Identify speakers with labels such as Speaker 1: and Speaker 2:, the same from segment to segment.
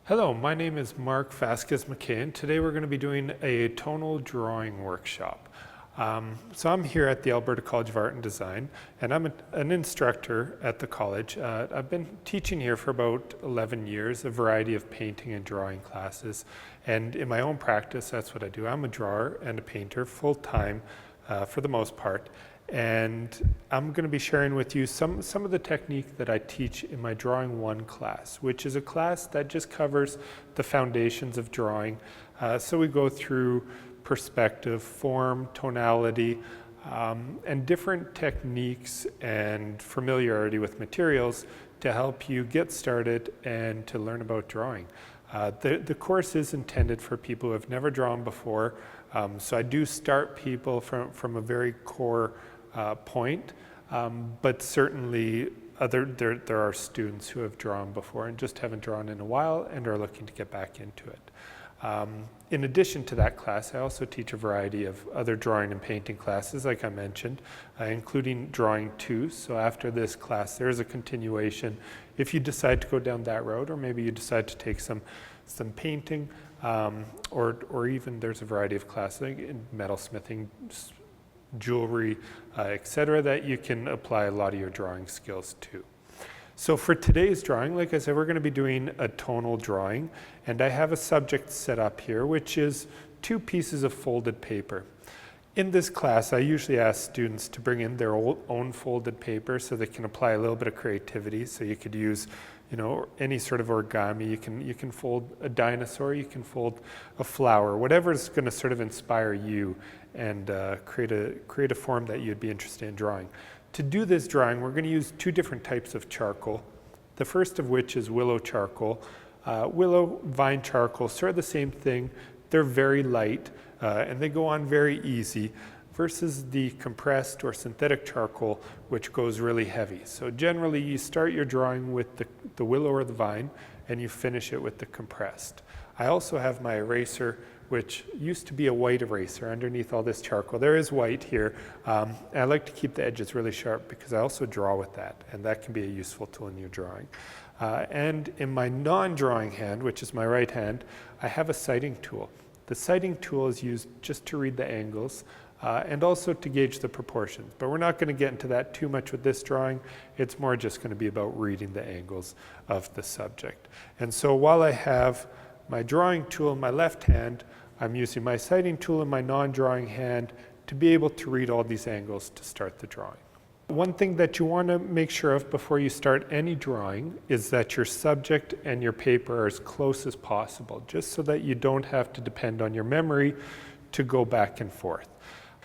Speaker 1: Hello, my name is Mark Vazquez-Mackay, and today we're going to be doing a tonal drawing workshop. So I'm here at the Alberta College of Art and Design, and I'm an instructor at the college. I've been teaching here for about 11 years, a variety of painting and drawing classes. And in my own practice, that's what I do. I'm a drawer and a painter full-time for the most part. And I'm going to be sharing with you some of the technique that I teach in my Drawing 1 class, which is a class that just covers the foundations of drawing. So we go through perspective, form, tonality, and different techniques and familiarity with materials to help you get started and to learn about drawing. The course is intended for people who have never drawn before, so I do start people from a very core point, but certainly there are students who have drawn before and just haven't drawn in a while and are looking to get back into it. In addition to that class, I also teach a variety of other drawing and painting classes, like I mentioned, including Drawing 2. So after this class, there is a continuation if you decide to go down that road, or maybe you decide to take some painting, or even there's a variety of classes like in metalsmithing, jewelry, etc., that you can apply a lot of your drawing skills to. So for today's drawing, like I said, we're going to be doing a tonal drawing, and I have a subject set up here, which is 2 pieces of folded paper. In this class, I usually ask students to bring in their own folded paper so they can apply a little bit of creativity. So you could use, any sort of origami. You can fold a dinosaur, you can fold a flower, whatever is going to sort of inspire you and create a form that you'd be interested in drawing. To do this drawing, we're going to use 2 different types of charcoal. The first of which is Willow Charcoal. Willow, vine charcoal, sort of the same thing. They're very light and they go on very easy, versus the compressed or synthetic charcoal, which goes really heavy. So generally you start your drawing with the willow or the vine, and you finish it with the compressed. I also have my eraser, which used to be a white eraser underneath all this charcoal. There is white here. I like to keep the edges really sharp because I also draw with that, and that can be a useful tool in your drawing. And in my non-drawing hand, which is my right hand, I have a sighting tool. The sighting tool is used just to read the angles and also to gauge the proportions. But we're not going to get into that too much with this drawing. It's more just going to be about reading the angles of the subject. And so while I have my drawing tool in my left hand, I'm using my sighting tool in my non-drawing hand to be able to read all these angles to start the drawing. One thing that you want to make sure of before you start any drawing is that your subject and your paper are as close as possible, just so that you don't have to depend on your memory to go back and forth.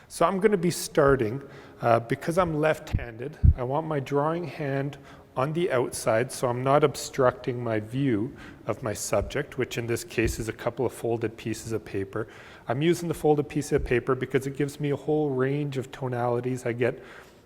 Speaker 1: So I'm going to be starting, because I'm left-handed, I want my drawing hand on the outside, so I'm not obstructing my view of my subject, which in this case is a couple of folded pieces of paper. I'm using the folded piece of paper because it gives me a whole range of tonalities. I get,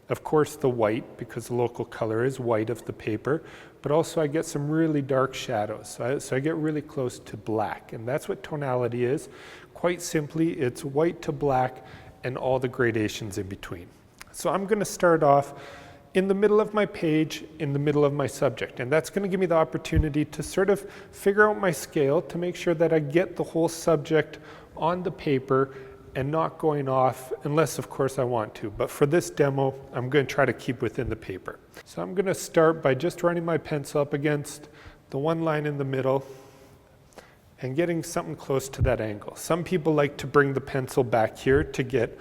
Speaker 1: of course, the white, because the local color is white of the paper, but also I get some really dark shadows. So I get really close to black, and that's what tonality is. Quite simply, it's white to black and all the gradations in between. So I'm going to start off in the middle of my page, in the middle of my subject. And that's going to give me the opportunity to sort of figure out my scale to make sure that I get the whole subject on the paper and not going off, unless of course I want to. But for this demo, I'm going to try to keep within the paper. So I'm going to start by just running my pencil up against the one line in the middle and getting something close to that angle. Some people like to bring the pencil back here to get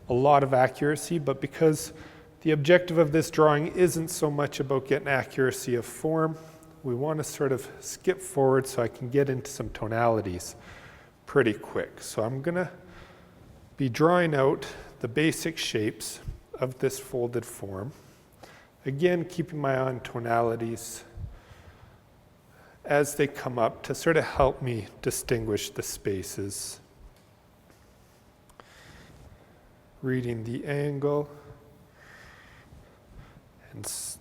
Speaker 1: a lot of accuracy, but because the objective of this drawing isn't so much about getting accuracy of form, we want to sort of skip forward so I can get into some tonalities pretty quick. So I'm going to be drawing out the basic shapes of this folded form. Again, keeping my eye on tonalities as they come up to sort of help me distinguish the spaces. Reading the angle. And so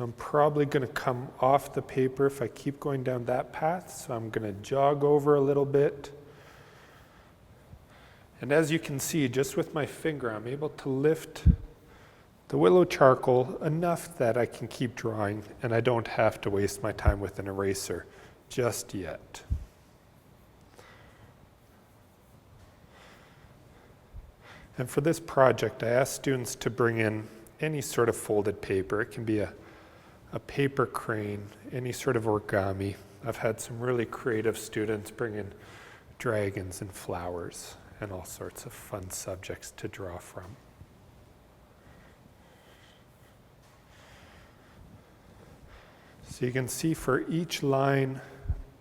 Speaker 1: I'm probably going to come off the paper if I keep going down that path. So I'm going to jog over a little bit. And as you can see, just with my finger, I'm able to lift the Willow Charcoal enough that I can keep drawing and I don't have to waste my time with an eraser just yet. And for this project, I asked students to bring in any sort of folded paper. It can be a paper crane, any sort of origami. I've had some really creative students bring in dragons and flowers and all sorts of fun subjects to draw from. So you can see for each line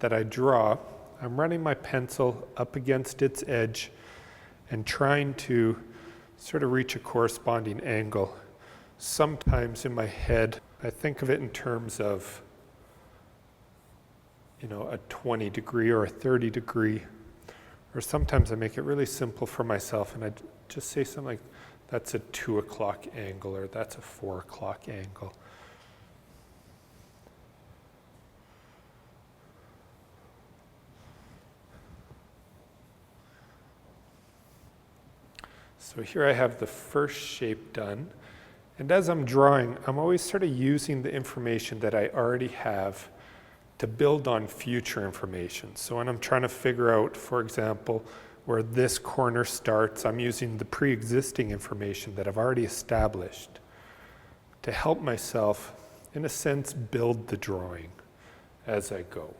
Speaker 1: that I draw, I'm running my pencil up against its edge and trying to sort of reach a corresponding angle. Sometimes in my head, I think of it in terms of, a 20 degree or a 30 degree, or sometimes I make it really simple for myself and I just say something like, that's a 2 o'clock angle, or that's a 4 o'clock angle. So here I have the first shape done, and as I'm drawing, I'm always sort of using the information that I already have to build on future information. So when I'm trying to figure out, for example, where this corner starts, I'm using the pre-existing information that I've already established to help myself, in a sense, build the drawing as I go.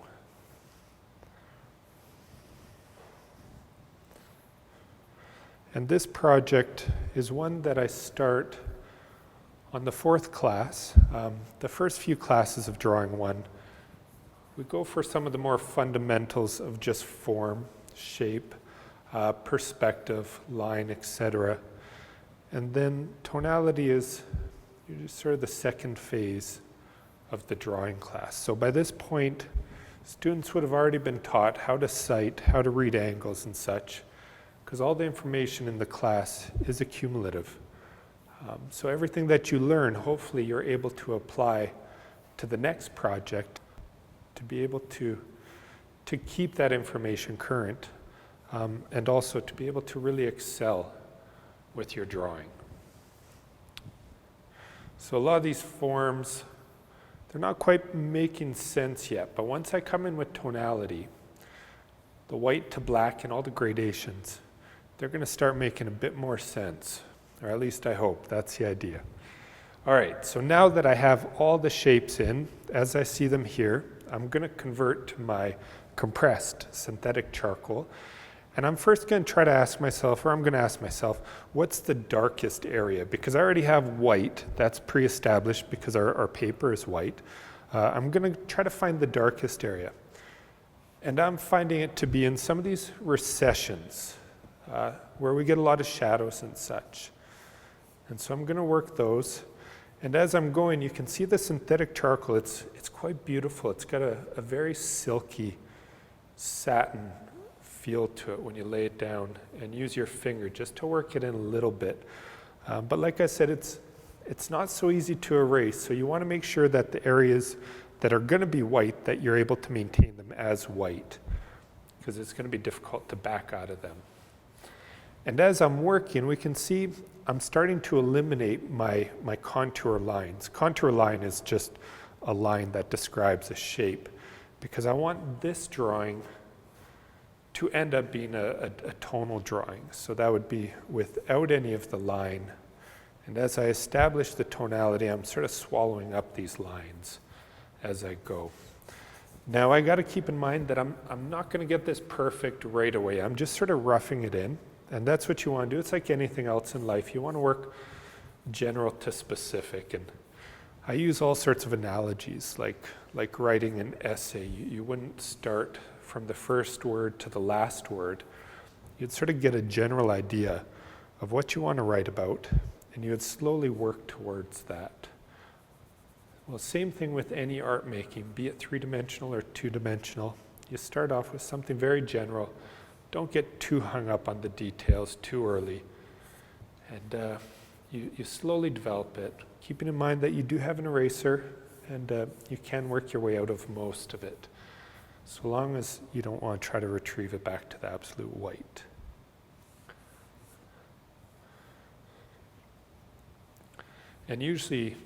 Speaker 1: And this project is one that I start on the 4th class. The first few classes of Drawing 1, we go for some of the more fundamentals of just form, shape, perspective, line, etc. And then tonality is sort of the second phase of the drawing class. So by this point, students would have already been taught how to cite, how to read angles and such, because all the information in the class is accumulative. So everything that you learn, hopefully you're able to apply to the next project to be able to keep that information current, and also to be able to really excel with your drawing. So a lot of these forms, they're not quite making sense yet, but once I come in with tonality, the white to black and all the gradations, they're going to start making a bit more sense, or at least I hope. That's the idea. All right, so now that I have all the shapes in, as I see them here, I'm going to convert to my compressed synthetic charcoal. And I'm first going to try to ask myself, or I'm going to ask myself, what's the darkest area? Because I already have white, that's pre-established because our paper is white. I'm going to try to find the darkest area. And I'm finding it to be in some of these recessions, where we get a lot of shadows and such. And so I'm going to work those. And as I'm going, you can see the synthetic charcoal. It's quite beautiful. It's got a very silky satin feel to it when you lay it down and use your finger just to work it in a little bit. But like I said, it's not so easy to erase. So you want to make sure that the areas that are going to be white, that you're able to maintain them as white, because it's going to be difficult to back out of them. And as I'm working, we can see I'm starting to eliminate my contour lines. Contour line is just a line that describes a shape, because I want this drawing to end up being a tonal drawing. So that would be without any of the line. And as I establish the tonality, I'm sort of swallowing up these lines as I go. Now I got to keep in mind that I'm not going to get this perfect right away. I'm just sort of roughing it in. And that's what you want to do. It's like anything else in life. You want to work general to specific. And I use all sorts of analogies, like writing an essay. You wouldn't start from the first word to the last word. You'd sort of get a general idea of what you want to write about, and you would slowly work towards that. Well, same thing with any art making, be it three-dimensional or two-dimensional. You start off with something very general. Don't get too hung up on the details too early. And you slowly develop it, keeping in mind that you do have an eraser and you can work your way out of most of it, so long as you don't want to try to retrieve it back to the absolute white. And usually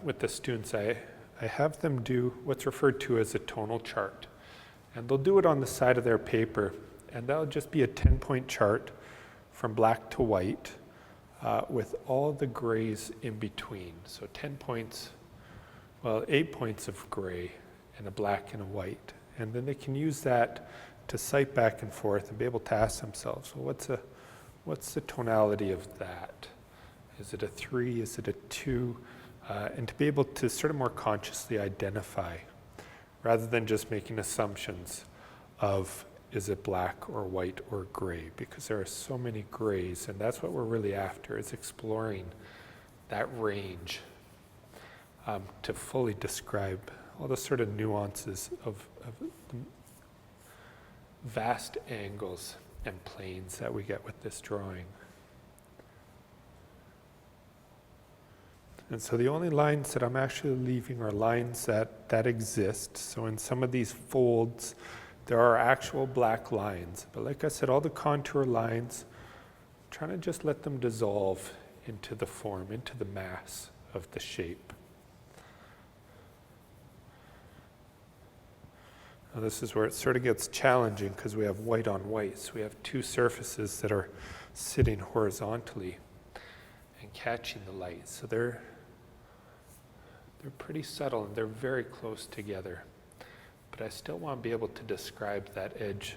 Speaker 1: with the students, I have them do what's referred to as a tonal chart. And they'll do it on the side of their paper, and that'll just be a 10-point chart from black to white with all the grays in between. So 10 points, well, 8 points of gray and a black and a white. And then they can use that to cite back and forth and be able to ask themselves, well, what's the tonality of that? Is it a 3? Is it a 2? And to be able to sort of more consciously identify, rather than just making assumptions of is it black or white or gray, because there are so many grays, and that's what we're really after, is exploring that range to fully describe all the sort of nuances of the vast angles and planes that we get with this drawing. And so the only lines that I'm actually leaving are lines that exist. So in some of these folds, there are actual black lines. But like I said, all the contour lines, I'm trying to just let them dissolve into the form, into the mass of the shape. Now this is where it sort of gets challenging because we have white on white. So we have two surfaces that are sitting horizontally and catching the light. So they're pretty subtle and they're very close together. But I still want to be able to describe that edge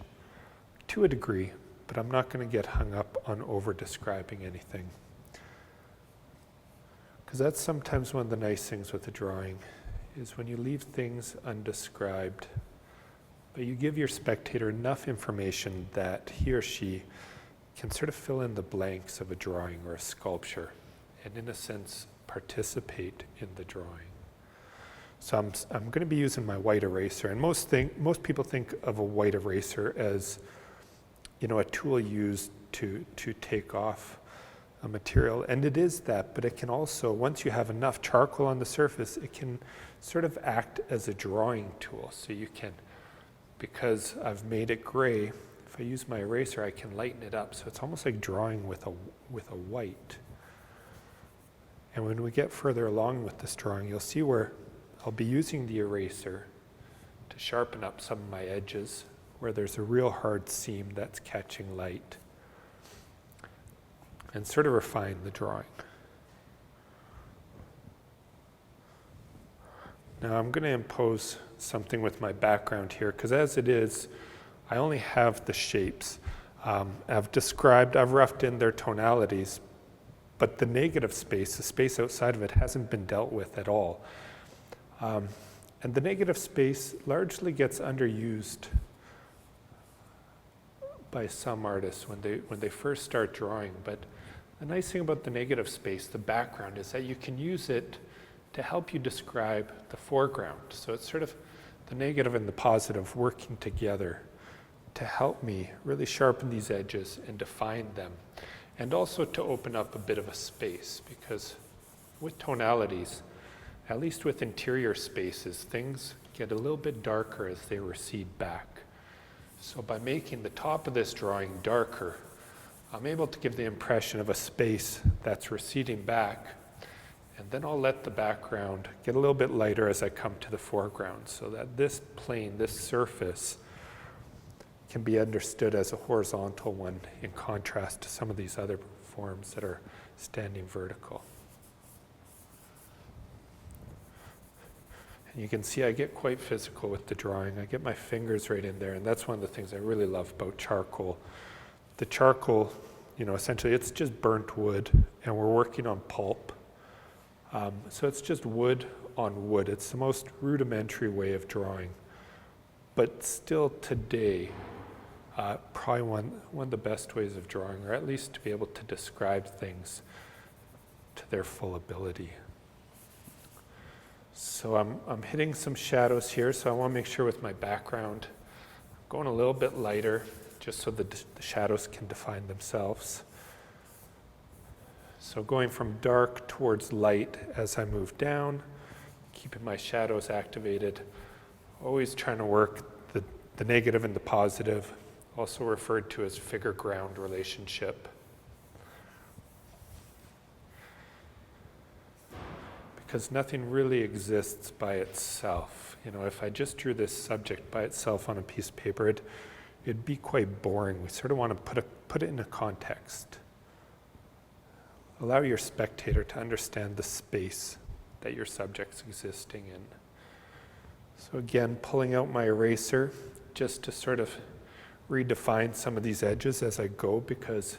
Speaker 1: to a degree, but I'm not going to get hung up on over-describing anything. Because that's sometimes one of the nice things with a drawing, is when you leave things undescribed, but you give your spectator enough information that he or she can sort of fill in the blanks of a drawing or a sculpture, and in a sense, participate in the drawing. So I'm going to be using my white eraser, and most people think of a white eraser as, a tool used to take off a material, and it is that, but it can also, once you have enough charcoal on the surface, it can sort of act as a drawing tool. So you can, because I've made it gray, if I use my eraser, I can lighten it up. So it's almost like drawing with a white. And when we get further along with this drawing, you'll see where I'll be using the eraser to sharpen up some of my edges where there's a real hard seam that's catching light, and sort of refine the drawing. Now I'm going to impose something with my background here, because as it is, I only have the shapes. I've roughed in their tonalities, but the negative space, the space outside of it, hasn't been dealt with at all. And the negative space largely gets underused by some artists when they first start drawing. But the nice thing about the negative space, the background, is that you can use it to help you describe the foreground. So it's sort of the negative and the positive working together to help me really sharpen these edges and define them. And also to open up a bit of a space, because with tonalities, at least with interior spaces, things get a little bit darker as they recede back. So by making the top of this drawing darker, I'm able to give the impression of a space that's receding back, and then I'll let the background get a little bit lighter as I come to the foreground, so that this plane, this surface, can be understood as a horizontal one in contrast to some of these other forms that are standing vertical. And you can see I get quite physical with the drawing. I get my fingers right in there, and that's one of the things I really love about charcoal. The charcoal, essentially it's just burnt wood, and we're working on pulp. So it's just wood on wood. It's the most rudimentary way of drawing. But still today, probably one of the best ways of drawing, or at least to be able to describe things to their full ability. So I'm hitting some shadows here, so I want to make sure with my background, I'm going a little bit lighter, just so the shadows can define themselves. So going from dark towards light as I move down, keeping my shadows activated, always trying to work the negative and the positive, also referred to as figure-ground relationship. because nothing really exists by itself. You know, if I just drew this subject by itself on a piece of paper, it'd be quite boring. We sort of want to put it in a context. Allow your spectator to understand the space that your subject's existing in. So again, pulling out my eraser just to sort of redefine some of these edges as I go, because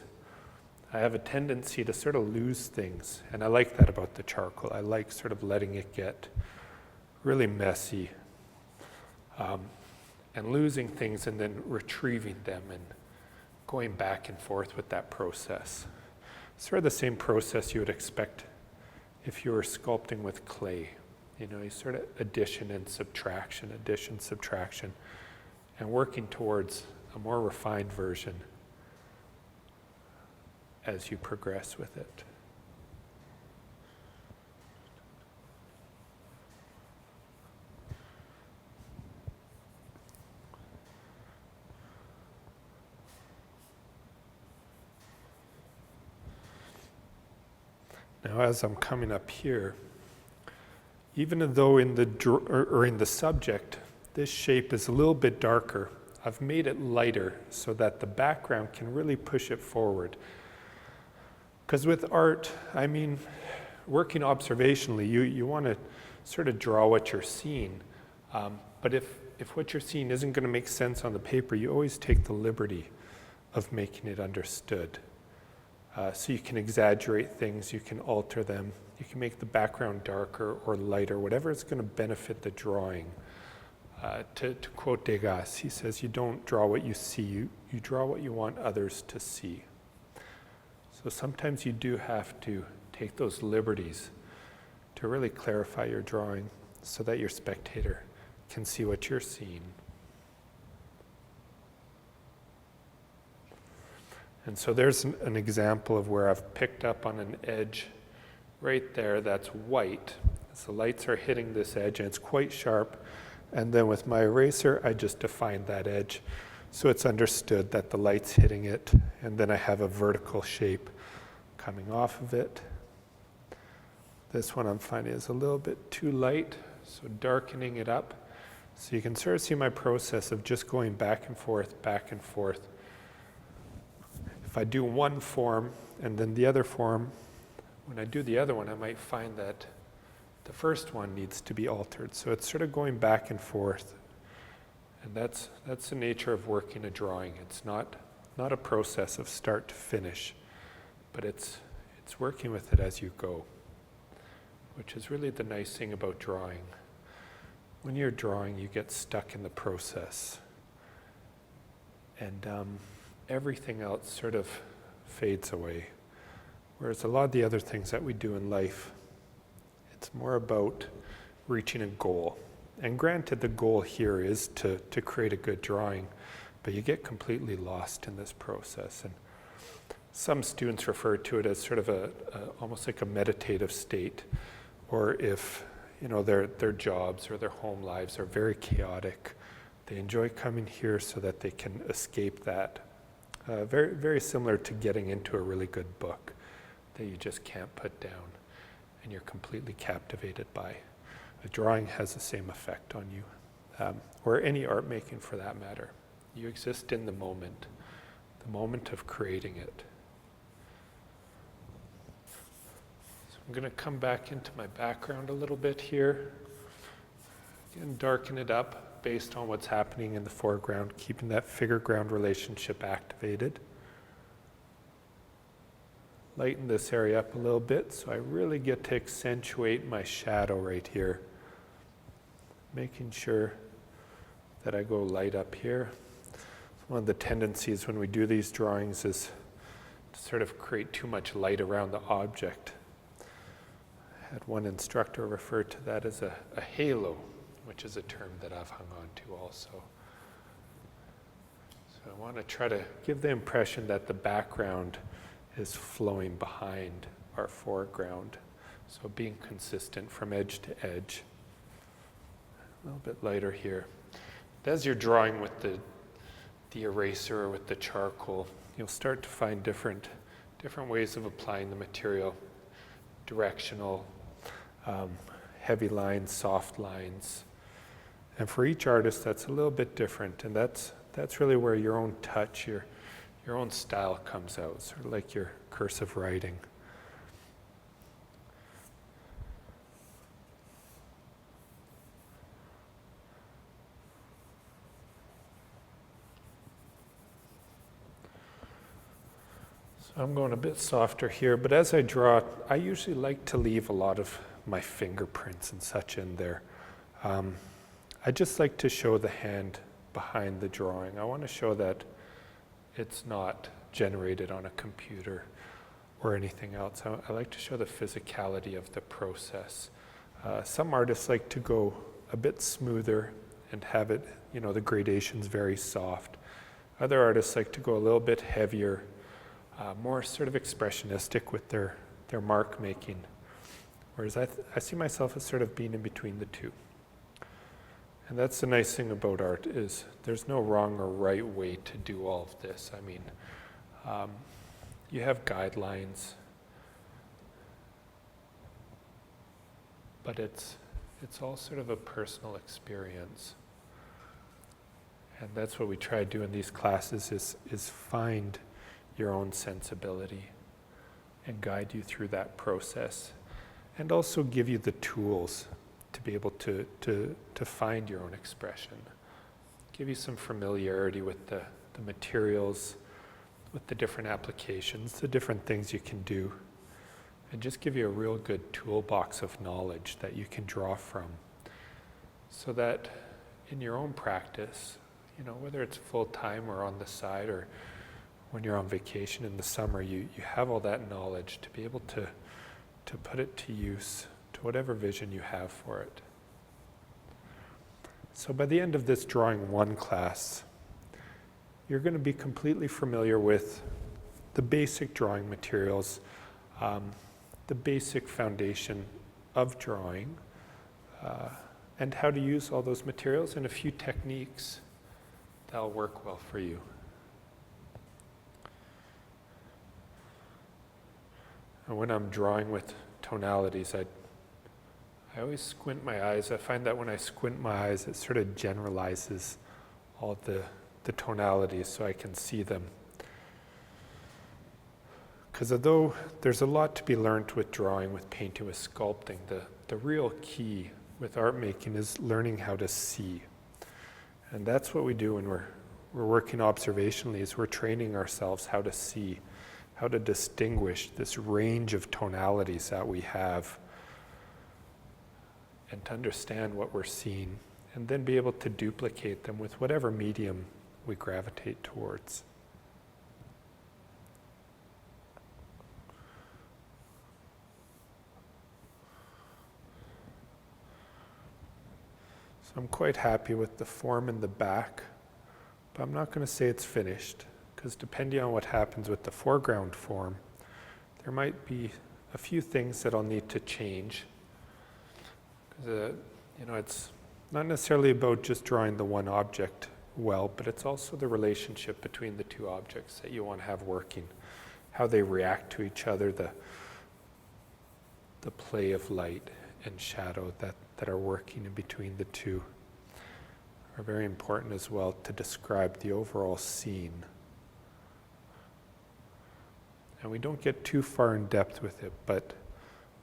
Speaker 1: I have a tendency to sort of lose things. And I like that about the charcoal. I like sort of letting it get really messy and losing things and then retrieving them and going back and forth with that process. Sort of the same process you would expect if you were sculpting with clay. You know, you sort of addition, subtraction, and working towards a more refined version as you progress with it. Now, as I'm coming up here, even though in the subject, this shape is a little bit darker, I've made it lighter so that the background can really push it forward. Because with art, I mean, working observationally, you want to sort of draw what you're seeing. But if what you're seeing isn't going to make sense on the paper, you always take the liberty of making it understood. So you can exaggerate things, you can alter them, you can make the background darker or lighter, whatever is going to benefit the drawing. To quote Degas, he says, you don't draw what you see, you draw what you want others to see. So sometimes you do have to take those liberties to really clarify your drawing so that your spectator can see what you're seeing. And so there's an example of where I've picked up on an edge right there that's white. As the lights are hitting this edge and it's quite sharp. And then with my eraser, I just defined that edge. So it's understood that the light's hitting it. And then I have a vertical shape coming off of it. This one I'm finding is a little bit too light, so darkening it up. So you can sort of see my process of just going back and forth, back and forth. If I do one form and then the other form, when I do the other one, I might find that the first one needs to be altered. So it's sort of going back and forth. And that's the nature of working a drawing. It's not a process of start to finish, but it's working with it as you go, which is really the nice thing about drawing. When you're drawing, you get stuck in the process. And everything else sort of fades away. Whereas a lot of the other things that we do in life, it's more about reaching a goal. And granted, the goal here is to create a good drawing, but you get completely lost in this process. And some students refer to it as sort of almost like a meditative state, or if their jobs or their home lives are very chaotic, they enjoy coming here so that they can escape that. Very, very similar to getting into a really good book that you just can't put down and you're completely captivated by. A drawing has the same effect on you, or any art making for that matter. You exist in the moment of creating it. So I'm going to come back into my background a little bit here and darken it up based on what's happening in the foreground, keeping that figure-ground relationship activated. Lighten this area up a little bit so I really get to accentuate my shadow right here. Making sure that I go light up here. One of the tendencies when we do these drawings is to sort of create too much light around the object. I had one instructor refer to that as a halo, which is a term that I've hung on to also. So I want to try to give the impression that the background is flowing behind our foreground. So being consistent from edge to edge. A little bit lighter here. As you're drawing with the eraser or with the charcoal, you'll start to find different ways of applying the material. Directional, heavy lines, soft lines. And for each artist, that's a little bit different, and that's really where your own touch, your own style comes out, sort of like your cursive writing. So I'm going a bit softer here, but as I draw, I usually like to leave a lot of my fingerprints and such in there. I just like to show the hand behind the drawing. I want to show that it's not generated on a computer or anything else. I like to show the physicality of the process. Some artists like to go a bit smoother and have it, the gradations very soft. Other artists like to go a little bit heavier, more sort of expressionistic with their mark making. Whereas I see myself as sort of being in between the two. And that's the nice thing about art, is there's no wrong or right way to do all of this. I mean, you have guidelines, but it's all sort of a personal experience. And that's what we try to do in these classes, is find your own sensibility and guide you through that process, and also give you the tools to be able to find your own expression. Give you some familiarity with the materials, with the different applications, the different things you can do, and just give you a real good toolbox of knowledge that you can draw from, so that in your own practice, whether it's full-time or on the side, or when you're on vacation in the summer, you have all that knowledge to be able to put it to use, to whatever vision you have for it. So by the end of this Drawing 1 class, you're going to be completely familiar with the basic drawing materials, the basic foundation of drawing, and how to use all those materials, and a few techniques that'll work well for you. And when I'm drawing with tonalities, I always squint my eyes. I find that when I squint my eyes, it sort of generalizes all the tonalities so I can see them. Because although there's a lot to be learned with drawing, with painting, with sculpting, the real key with art making is learning how to see. And that's what we do when we're working observationally, is we're training ourselves how to see, how to distinguish this range of tonalities that we have, and to understand what we're seeing, and then be able to duplicate them with whatever medium we gravitate towards. So I'm quite happy with the form in the back, but I'm not going to say it's finished, because depending on what happens with the foreground form, there might be a few things that I'll need to change. Because it's not necessarily about just drawing the one object well, but it's also the relationship between the two objects that you want to have working, how they react to each other, the play of light and shadow that are working in between the two are very important as well to describe the overall scene. And we don't get too far in depth with it, but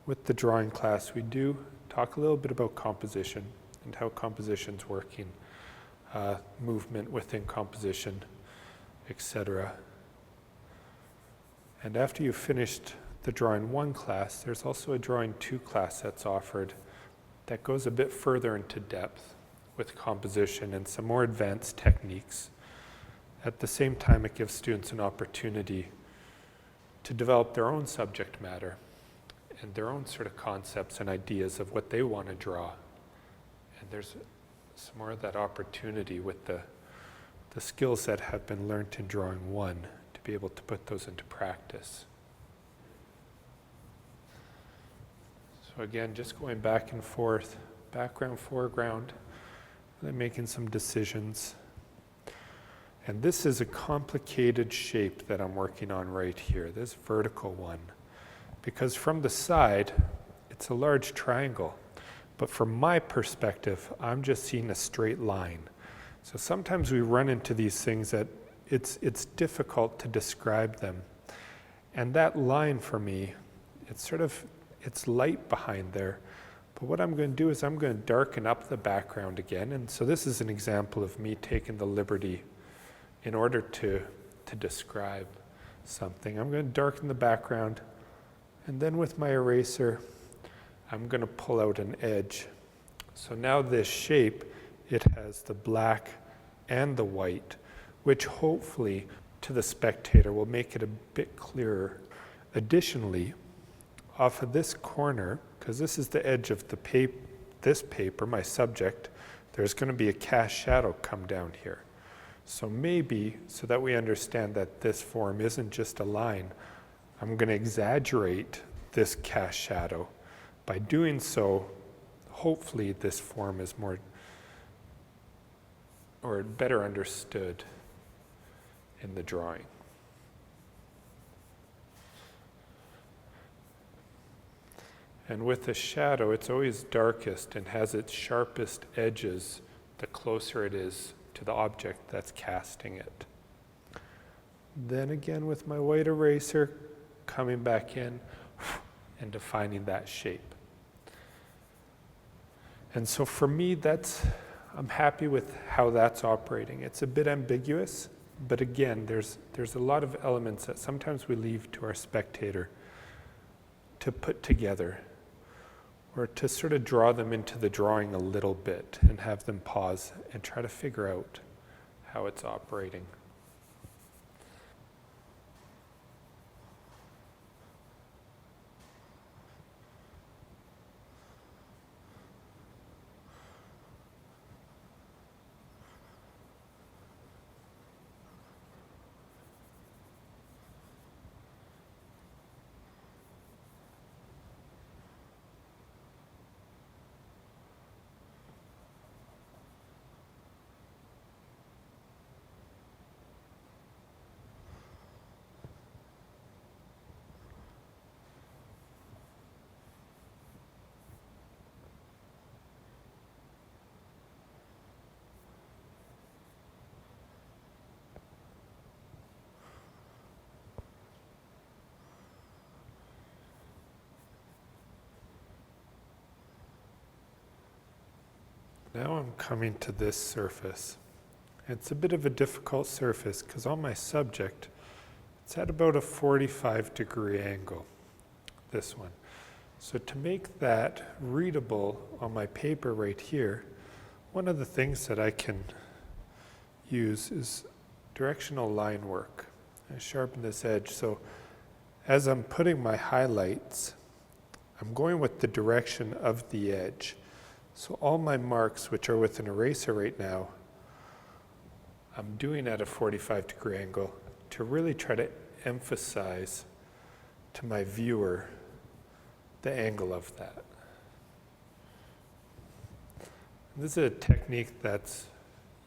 Speaker 1: with the drawing class, we do talk a little bit about composition and how composition's working, movement within composition, etc. And after you've finished the Drawing 1 class, there's also a Drawing 2 class that's offered that goes a bit further into depth with composition and some more advanced techniques. At the same time, it gives students an opportunity to develop their own subject matter and their own sort of concepts and ideas of what they want to draw. And there's some more of that opportunity with the skills that have been learned in Drawing 1 to be able to put those into practice. So again, just going back and forth, background, foreground, and then making some decisions. And this is a complicated shape that I'm working on right here, this vertical one. Because from the side, it's a large triangle. But from my perspective, I'm just seeing a straight line. So sometimes we run into these things that it's difficult to describe them. And that line for me, it's light behind there. But what I'm going to do is I'm going to darken up the background again. And so this is an example of me taking the liberty in order to describe something. I'm going to darken the background, and then with my eraser, I'm going to pull out an edge. So now this shape, it has the black and the white, which hopefully to the spectator will make it a bit clearer. Additionally, off of this corner, because this is the edge of this paper, my subject, there's going to be a cast shadow come down here. So maybe, so that we understand that this form isn't just a line, I'm going to exaggerate this cast shadow. By doing so, hopefully this form is more or better understood in the drawing. And with the shadow, it's always darkest and has its sharpest edges the closer it is to the object that's casting it. Then again with my white eraser, coming back in and defining that shape. And so for me, I'm happy with how that's operating. It's a bit ambiguous, but again, there's a lot of elements that sometimes we leave to our spectator to put together, or to sort of draw them into the drawing a little bit and have them pause and try to figure out how it's operating. Now I'm coming to this surface. It's a bit of a difficult surface because on my subject, it's at about a 45-degree angle, this one. So to make that readable on my paper right here, one of the things that I can use is directional line work. I sharpen this edge, so as I'm putting my highlights, I'm going with the direction of the edge. So all my marks, which are with an eraser right now, I'm doing at a 45-degree angle to really try to emphasize to my viewer the angle of that. This is a technique that's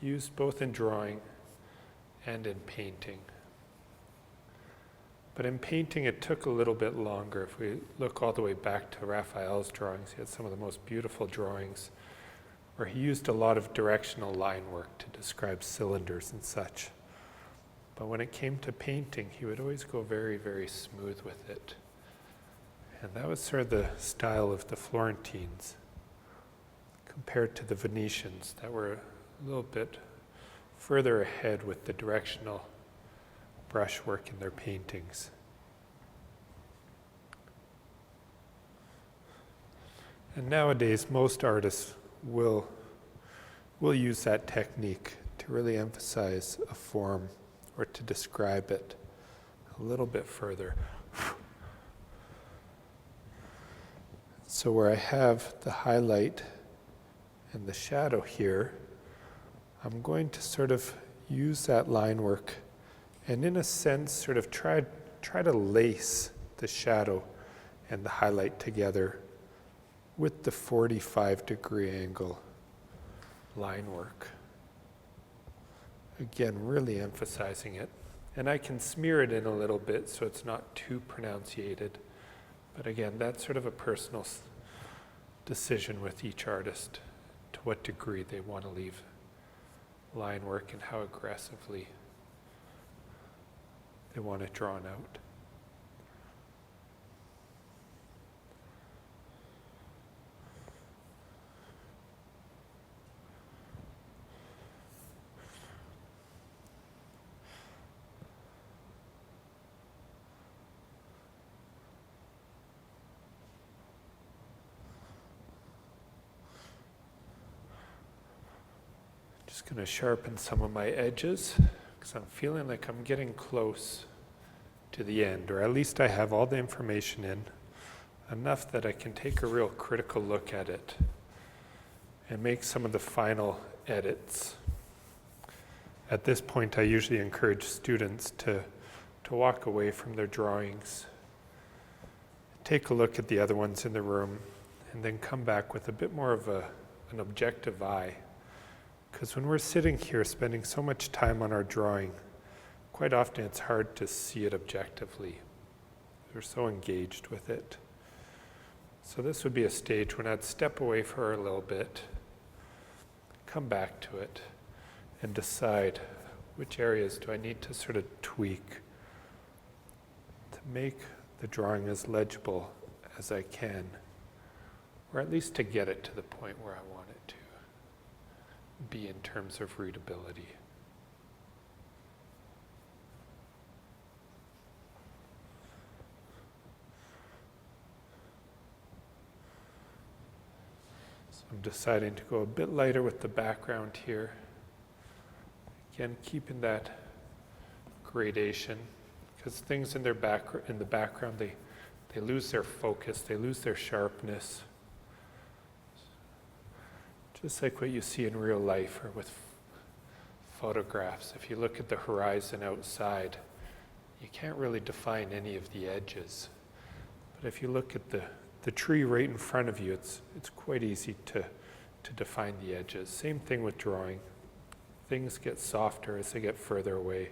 Speaker 1: used both in drawing and in painting. But in painting, it took a little bit longer. If we look all the way back to Raphael's drawings, he had some of the most beautiful drawings where he used a lot of directional line work to describe cylinders and such. But when it came to painting, he would always go very, very smooth with it. And that was sort of the style of the Florentines compared to the Venetians that were a little bit further ahead with the directional brushwork in their paintings. And nowadays, most artists will use that technique to really emphasize a form or to describe it a little bit further. So where I have the highlight and the shadow here, I'm going to sort of use that line work and in a sense sort of try to lace the shadow and the highlight together with the 45-degree angle line work. Again, really emphasizing it. And I can smear it in a little bit so it's not too pronunciated. But again, that's sort of a personal decision with each artist to what degree they want to leave line work and how aggressively they want it drawn out. Just going to sharpen some of my edges because I'm feeling like I'm getting close to the end, or at least I have all the information in, enough that I can take a real critical look at it and make some of the final edits. At this point, I usually encourage students to walk away from their drawings, take a look at the other ones in the room, and then come back with a bit more of an objective eye. Because when we're sitting here spending so much time on our drawing, quite often it's hard to see it objectively. We're so engaged with it. So this would be a stage when I'd step away for a little bit, come back to it, and decide which areas do I need to sort of tweak to make the drawing as legible as I can, or at least to get it to the point where I want it to be in terms of readability. So I'm deciding to go a bit lighter with the background here. Again, keeping that gradation, because things in the background, they lose their focus, they lose their sharpness. Just like what you see in real life or with photographs. If you look at the horizon outside, you can't really define any of the edges. But if you look at the tree right in front of you, it's quite easy to define the edges. Same thing with drawing. Things get softer as they get further away.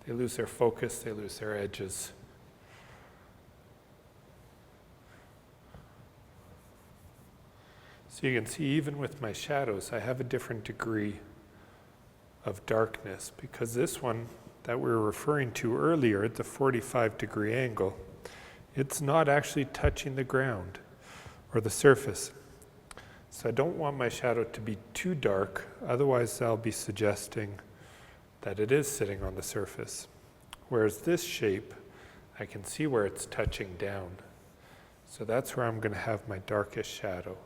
Speaker 1: They lose their focus, they lose their edges. So you can see even with my shadows, I have a different degree of darkness, because this one that we were referring to earlier at the 45-degree angle, it's not actually touching the ground or the surface. So I don't want my shadow to be too dark, otherwise I'll be suggesting that it is sitting on the surface. Whereas this shape, I can see where it's touching down. So that's where I'm going to have my darkest shadow.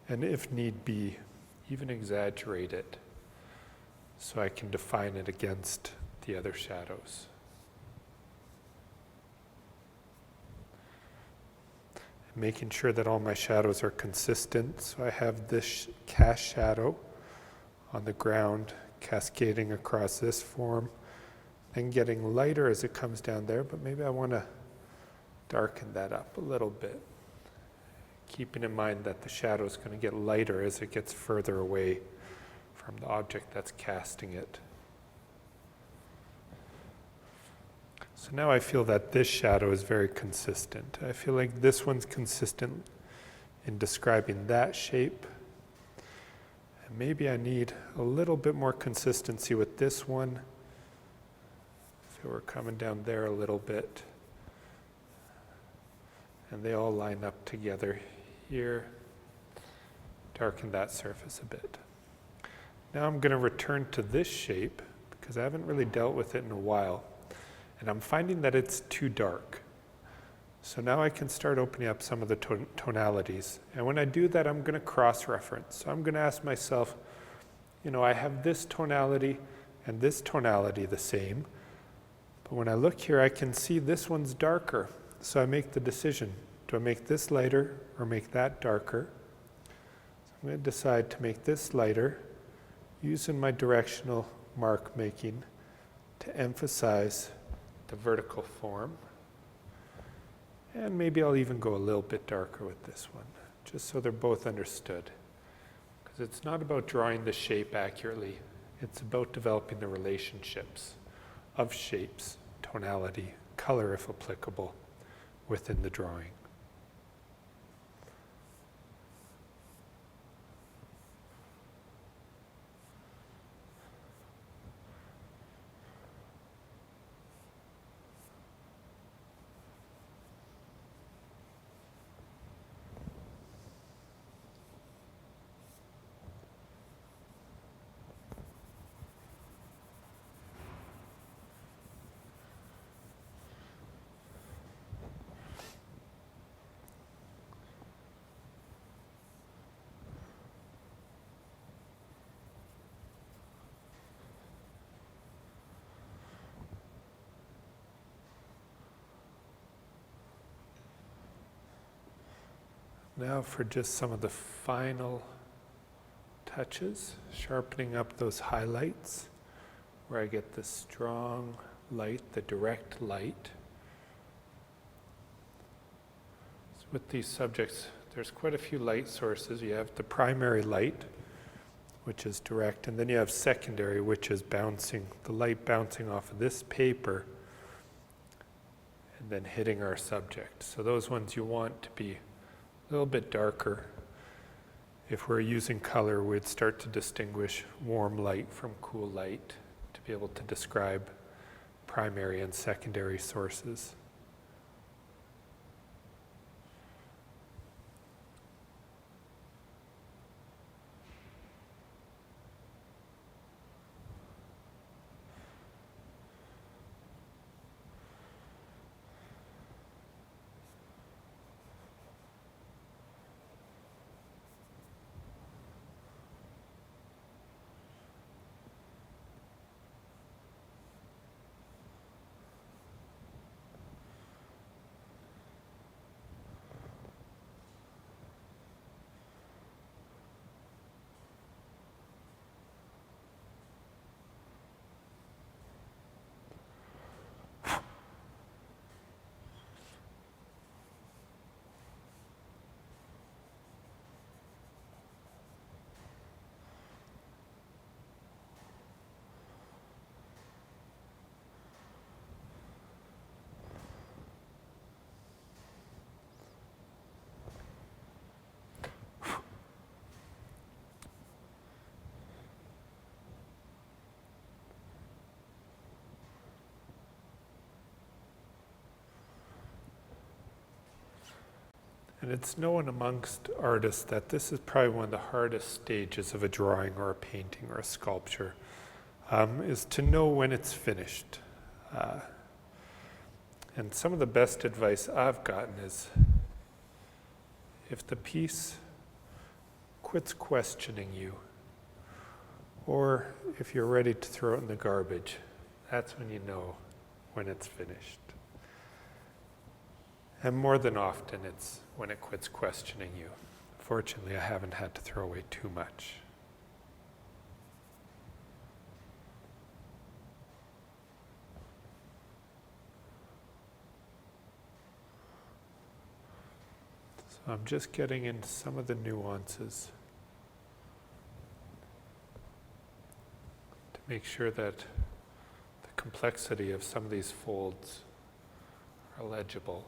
Speaker 1: And if need be, even exaggerate it so I can define it against the other shadows. And making sure that all my shadows are consistent. So I have this cast shadow on the ground cascading across this form, then getting lighter as it comes down there, but maybe I want to darken that up a little bit, keeping in mind that the shadow is going to get lighter as it gets further away from the object that's casting it. So now I feel that this shadow is very consistent. I feel like this one's consistent in describing that shape. And maybe I need a little bit more consistency with this one. If it were coming down there a little bit. And they all line up together here. Darken that surface a bit. Now I'm going to return to this shape because I haven't really dealt with it in a while. And I'm finding that it's too dark. So now I can start opening up some of the tonalities. And when I do that, I'm going to cross-reference. So I'm going to ask myself, I have this tonality and this tonality the same. But when I look here, I can see this one's darker. So I make the decision. Do I make this lighter or make that darker? So I'm going to decide to make this lighter, using my directional mark making to emphasize the vertical form. And maybe I'll even go a little bit darker with this one, just so they're both understood. Because it's not about drawing the shape accurately, it's about developing the relationships of shapes, tonality, color if applicable, within the drawing. Now for just some of the final touches, sharpening up those highlights where I get the strong light, the direct light. So with these subjects, there's quite a few light sources. You have the primary light, which is direct, and then you have secondary, which is bouncing, the light bouncing off of this paper and then hitting our subject. So those ones you want to be a little bit darker. If we're using color, we'd start to distinguish warm light from cool light to be able to describe primary and secondary sources. And it's known amongst artists that this is probably one of the hardest stages of a drawing or a painting or a sculpture, is to know when it's finished. And some of the best advice I've gotten is if the piece quits questioning you, or if you're ready to throw it in the garbage, that's when you know when it's finished. And more than often, it's when it quits questioning you. Fortunately, I haven't had to throw away too much. So I'm just getting into some of the nuances to make sure that the complexity of some of these folds are legible.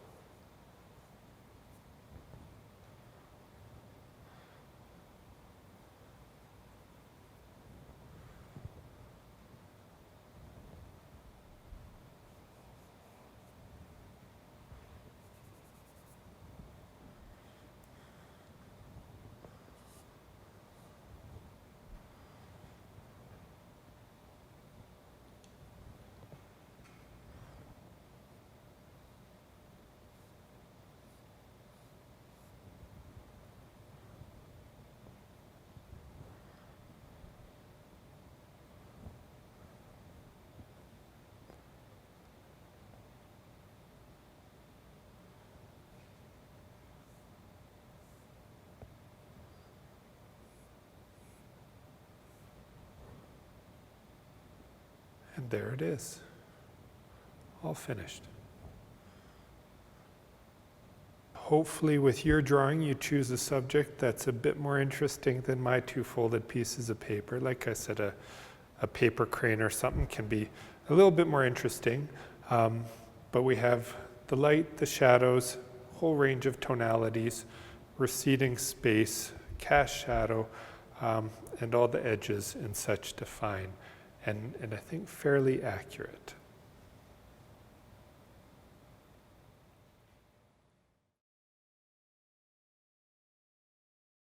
Speaker 1: And there it is, all finished. Hopefully with your drawing you choose a subject that's a bit more interesting than my two folded pieces of paper. Like I said, a paper crane or something can be a little bit more interesting, but we have the light, the shadows, whole range of tonalities, receding space, cast shadow, and all the edges and such define. And I think fairly accurate.